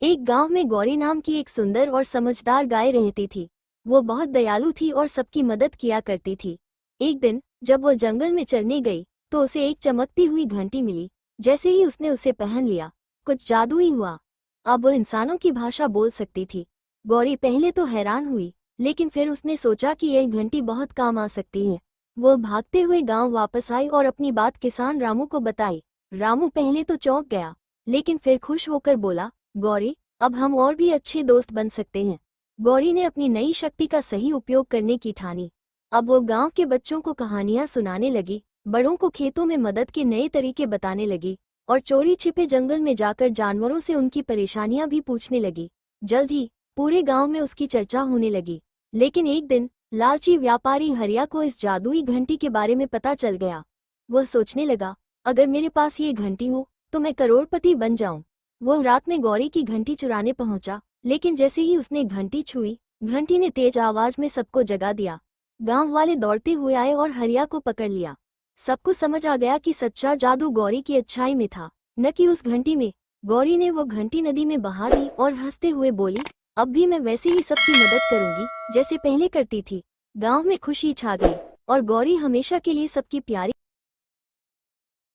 एक गांव में गौरी नाम की एक सुंदर और समझदार गाय रहती थी। वो बहुत दयालु थी और सबकी मदद किया करती थी। एक दिन जब वो जंगल में चरने गई तो उसे एक चमकती हुई घंटी मिली। जैसे ही उसने उसे पहन लिया, कुछ जादू ही हुआ। अब वो इंसानों की भाषा बोल सकती थी। गौरी पहले तो हैरान हुई, लेकिन फिर उसने सोचा कि यह घंटी बहुत काम आ सकती है। वो भागते हुए गांव वापस आई और अपनी बात किसान रामू को बताई। रामू पहले तो चौंक गया, लेकिन फिर खुश होकर बोला, गौरी, अब हम और भी अच्छे दोस्त बन सकते हैं। गौरी ने अपनी नई शक्ति का सही उपयोग करने की ठानी। अब वो गांव के बच्चों को कहानियां सुनाने लगी, बड़ों को खेतों में मदद के नए तरीके बताने लगी और चोरी छिपे जंगल में जाकर जानवरों से उनकी परेशानियां भी पूछने लगी। जल्द ही पूरे गांव में उसकी चर्चा होने लगी। लेकिन एक दिन लालची व्यापारी हरिया को इस जादुई घंटी के बारे में पता चल गया। वह सोचने लगा, अगर मेरे पास ये घंटी हो तो मैं करोड़पति बन जाऊं। वो रात में गौरी की घंटी चुराने पहुंचा, लेकिन जैसे ही उसने घंटी छुई, घंटी ने तेज आवाज में सबको जगा दिया। गांव वाले दौड़ते हुए आए और हरिया को पकड़ लिया। सबको समझ आ गया कि सच्चा जादू गौरी की अच्छाई में था, न कि उस घंटी में। गौरी ने वो घंटी नदी में बहा दी और हंसते हुए बोली, अब भी मैं वैसे ही सबकी मदद करूंगी जैसे पहले करती थी। गांव में खुशी छा गई और गौरी हमेशा के लिए सबकी प्यारी